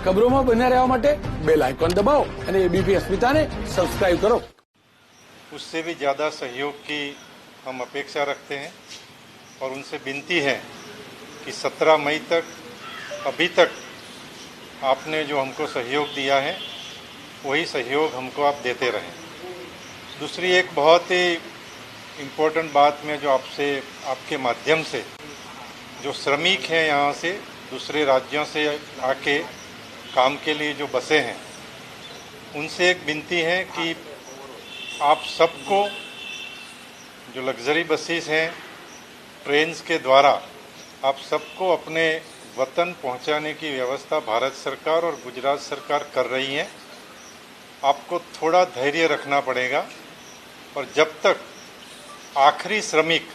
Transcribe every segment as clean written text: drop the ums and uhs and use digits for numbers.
ખબરોમાં બન્યા રહેવા માટે બેલ આઇકોન દબાવો અને એબીપી અસ્મિતાને સબસ્ક્રાઇબ કરો। उससे भी ज़्यादा सहयोग की हम अपेक्षा रखते हैं और उनसे विनती है कि 17 मई तक अभी तक आपने जो हमको सहयोग दिया है वही सहयोग हमको आप देते रहें। दूसरी एक बहुत ही इम्पोर्टेंट बात में जो आपसे आपके माध्यम से जो श्रमिक हैं यहाँ से दूसरे राज्यों से आके काम के लिए जो बसे हैं उनसे एक विनती है कि आप सबको जो लग्जरी बसेस हैं ट्रेन्स के द्वारा आप सबको अपने वतन पहुंचाने की व्यवस्था भारत सरकार और गुजरात सरकार कर रही है। आपको थोड़ा धैर्य रखना पड़ेगा और जब तक आखिरी श्रमिक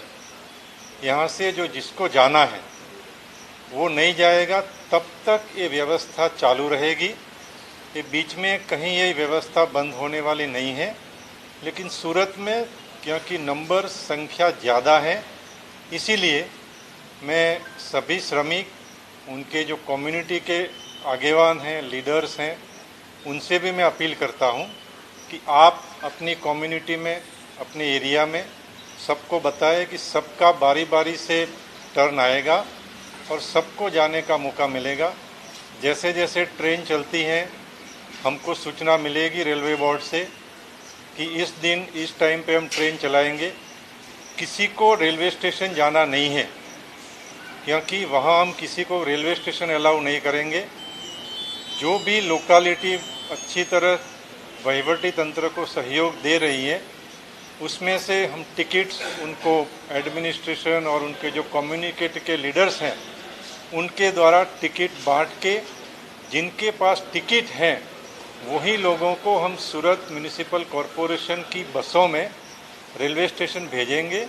यहाँ से जो जिसको जाना है वो नहीं जाएगा तब तक ये व्यवस्था चालू रहेगी। ये बीच में कहीं ये व्यवस्था बंद होने वाली नहीं है, लेकिन सूरत में क्योंकि नंबर संख्या ज़्यादा है इसीलिए मैं सभी श्रमिक उनके जो कम्युनिटी के आगेवान हैं लीडर्स हैं उनसे भी मैं अपील करता हूं कि आप अपनी कम्युनिटी में अपने एरिया में सबको बताएं कि सबका बारी बारी से टर्न आएगा और सबको जाने का मौका मिलेगा। जैसे जैसे ट्रेन चलती हैं हमको सूचना मिलेगी रेलवे बोर्ड से कि इस दिन इस टाइम पे हम ट्रेन चलाएंगे। किसी को रेलवे स्टेशन जाना नहीं है क्योंकि वहाँ हम किसी को रेलवे स्टेशन अलाउ नहीं करेंगे। जो भी लोकालिटी अच्छी तरह वहीवटी तंत्र को सहयोग दे रही है उसमें से हम टिकट्स उनको एडमिनिस्ट्रेशन और उनके जो कम्युनिकेट के लीडर्स हैं उनके द्वारा टिकट बांट के जिनके पास टिकट हैं वही लोगों को हम सूरत म्यूनिसिपल कॉरपोरेशन की बसों में रेलवे स्टेशन भेजेंगे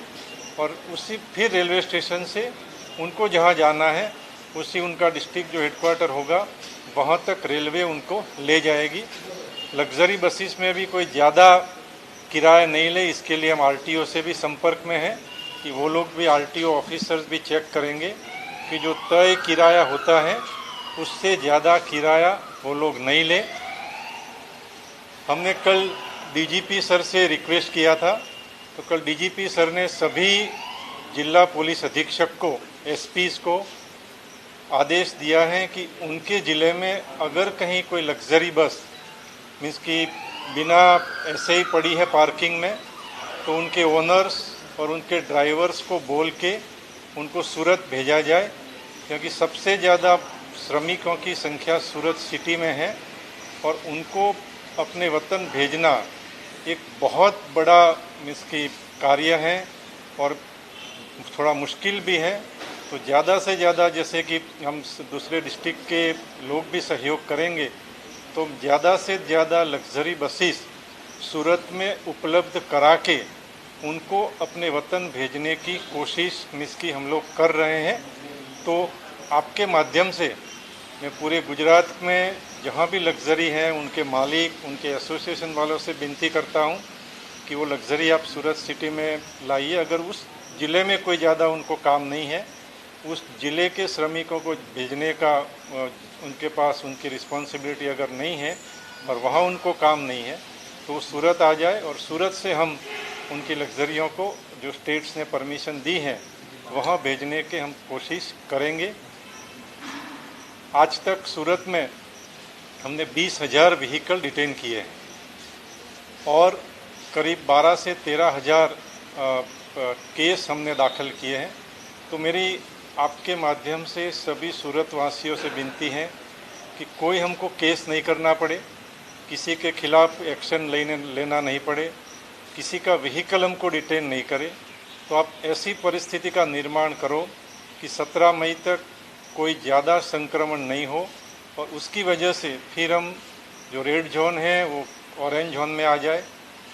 और उसी फिर रेलवे स्टेशन से उनको जहां जाना है उसी उनका डिस्ट्रिक्ट जो हेडक्वार्टर होगा वहां तक रेलवे उनको ले जाएगी। लग्जरी बसेस में भी कोई ज़्यादा किराया नहीं ले, इसके लिए हम आरटीओ से भी संपर्क में हैं कि वो लोग भी आरटीओ ऑफिसर्स भी चेक करेंगे कि जो तय किराया होता है उससे ज़्यादा किराया वो लोग नहीं ले। हमने कल डीजीपी सर से रिक्वेस्ट किया था तो कल डीजीपी सर ने सभी जिला पुलिस अधीक्षक को एसपीज को आदेश दिया है कि उनके ज़िले में अगर कहीं कोई लग्जरी बस मीन्स कि बिना ऐसे ही पड़ी है पार्किंग में तो उनके ओनर्स और उनके ड्राइवर्स को बोल के उनको सूरत भेजा जाए क्योंकि सबसे ज़्यादा श्रमिकों की संख्या सूरत सिटी में है और उनको अपने वतन भेजना एक बहुत बड़ा मीन्स की कार्य है और थोड़ा मुश्किल भी है। तो ज़्यादा से ज़्यादा जैसे कि हम दूसरे डिस्ट्रिक्ट के लोग भी सहयोग करेंगे तो ज़्यादा से ज़्यादा लग्जरी बसेस सूरत में उपलब्ध करा के उनको अपने वतन भेजने की कोशिश मीन्स की हम लोग कर रहे हैं। तो आपके माध्यम से मैं पूरे गुजरात में जहाँ भी लग्जरी हैं उनके मालिक उनके एसोसिएशन वालों से विनती करता हूँ कि वो लग्जरी आप सूरत सिटी में लाइए। अगर उस ज़िले में कोई ज़्यादा उनको काम नहीं है उस ज़िले के श्रमिकों को भेजने का उनके पास उनकी रिस्पॉन्सिबिलिटी अगर नहीं है और वहाँ उनको काम नहीं है तो वो सूरत आ जाए और सूरत से हम उनकी लग्जरियों को जो स्टेट्स ने परमिशन दी है वहाँ भेजने के हम कोशिश करेंगे। आज तक सूरत में हमने 20,000 व्हीकल डिटेन किए हैं और करीब 12 से 13,000 केस हमने दाखिल किए हैं। तो मेरी आपके माध्यम से सभी सूरत वासियों से विनती है कि कोई हमको केस नहीं करना पड़े, किसी के खिलाफ एक्शन लेना नहीं पड़े, किसी का व्हीकल हमको डिटेन नहीं करे। तो आप ऐसी परिस्थिति का निर्माण करो कि 17 मई तक कोई ज़्यादा संक्रमण नहीं हो और उसकी वजह से फिर हम जो रेड जोन है वो ऑरेंज जोन में आ जाए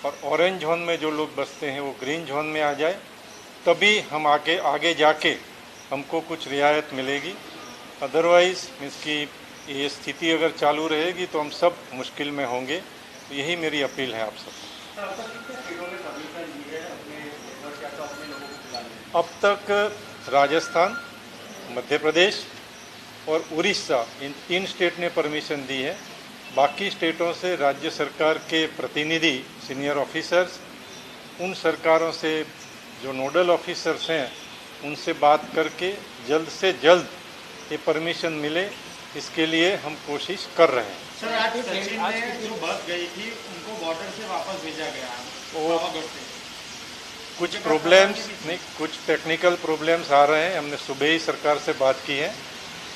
और ऑरेंज जोन में जो लोग बसते हैं वो ग्रीन जोन में आ जाए, तभी हम आगे जाके हमको कुछ रियायत मिलेगी। अदरवाइज़ मीन्स की ये स्थिति अगर चालू रहेगी तो हम सब मुश्किल में होंगे। तो यही मेरी अपील है आप सबको। अब तक राजस्थान, मध्य प्रदेश, और उड़ीसा, इन 3 स्टेट ने परमिशन दी है। बाकी स्टेटों से राज्य सरकार के प्रतिनिधि, सीनियर ऑफिसर्स, उन सरकारों से जो नोडल ऑफिसर्स हैं उनसे बात करके जल्द से जल्द ये परमिशन मिले, इसके लिए हम कोशिश कर रहे हैं। सर, आज सचिन ने जो बस गई थी उनको बॉर्डर से वापस भेजा गया वो पावागढ़ से। कुछ प्रॉब्लम्स नहीं, कुछ टेक्निकल प्रॉब्लम्स आ रहे हैं। हमने सुबह ही सरकार से बात की है,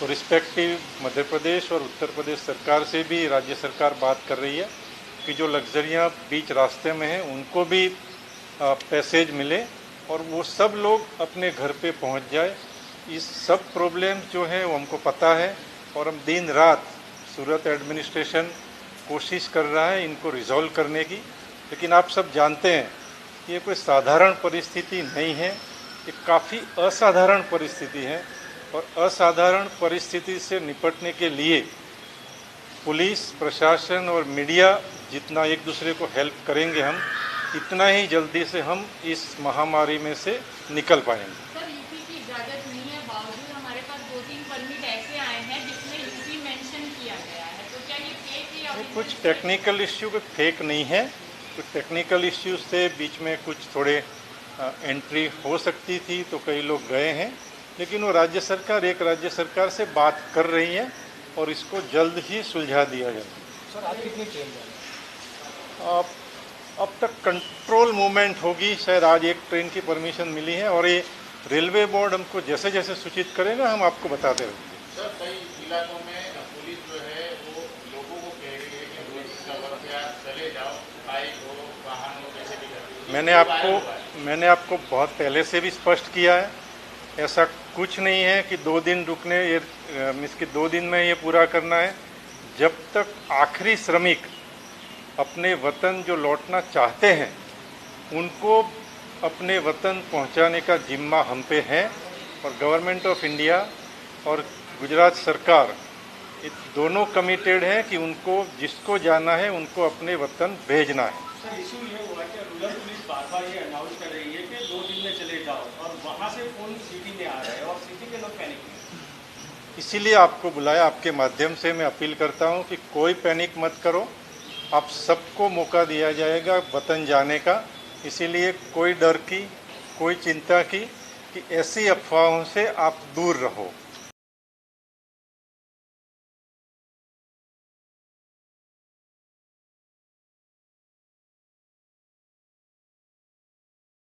तो रिस्पेक्टिव मध्य प्रदेश और उत्तर प्रदेश सरकार से भी राज्य सरकार बात कर रही है कि जो लग्जरियाँ बीच रास्ते में हैं उनको भी पैसेज मिले और वो सब लोग अपने घर पे पहुंच जाए। इस सब प्रॉब्लम जो है वो हमको पता है और हम दिन रात सूरत एडमिनिस्ट्रेशन कोशिश कर रहा है इनको रिजॉल्व करने की। लेकिन आप सब जानते हैं ये कोई साधारण परिस्थिति नहीं है, ये काफ़ी असाधारण परिस्थिति है और असाधारण परिस्थिति से निपटने के लिए पुलिस प्रशासन और मीडिया जितना एक दूसरे को हेल्प करेंगे हम, इतना ही जल्दी से हम इस महामारी में से निकल पाएंगे। सर, यूपी की इजाजत नहीं है, बावजूद हमारे पास 2-3 परमिट ऐसे आए हैं जिसमें यूपी मेंशन किया गया है, तो क्या ये फेक है या कुछ टेक्निकल इश्यू फेक नहीं है, कुछ टेक्निकल इश्यूज से बीच में कुछ थोड़े एंट्री हो सकती थी तो कई लोग गए हैं, लेकिन वो राज्य सरकार से बात कर रही है और इसको जल्द ही सुलझा दिया जाए। सर, आज कितनी ट्रेन जाएगी? अब तक कंट्रोल मूवमेंट होगी, शायद आज एक ट्रेन की परमिशन मिली है और ये रेलवे बोर्ड हमको जैसे जैसे सूचित करेगा हम आपको बताते रहेंगे। सर, कई इलाकों में पुलिस जो है वो लोगों को कह रही है कि चले जाओ, बाइक हो, वाहन हो, कैसे भी कर। मैंने आपको बहुत पहले से भी स्पष्ट किया है, ऐसा कुछ नहीं है कि 2 दिन रुकने, ये मीन्स कि 2 दिन में ये पूरा करना है। जब तक आखिरी श्रमिक अपने वतन जो लौटना चाहते हैं उनको अपने वतन पहुंचाने का जिम्मा हम पे है और गवर्नमेंट ऑफ इंडिया और गुजरात सरकार ये दोनों कमिटेड हैं कि उनको जिसको जाना है उनको अपने वतन भेजना है। सर, इशू ये हुआ कि रूरल पुलिस बार-बार ये अनाउंस कर रही है कि 2 दिन में चले जाओ और वहाँ से फोन सिटी में आ रहा है और सिटी के लोग पैनिक में। इसीलिए आपको बुलाया, आपके माध्यम से मैं अपील करता हूं कि कोई पैनिक मत करो, आप सबको मौका दिया जाएगा वतन जाने का। इसीलिए कोई डर की, कोई चिंता की कि ऐसी अफवाहों से आप दूर रहो।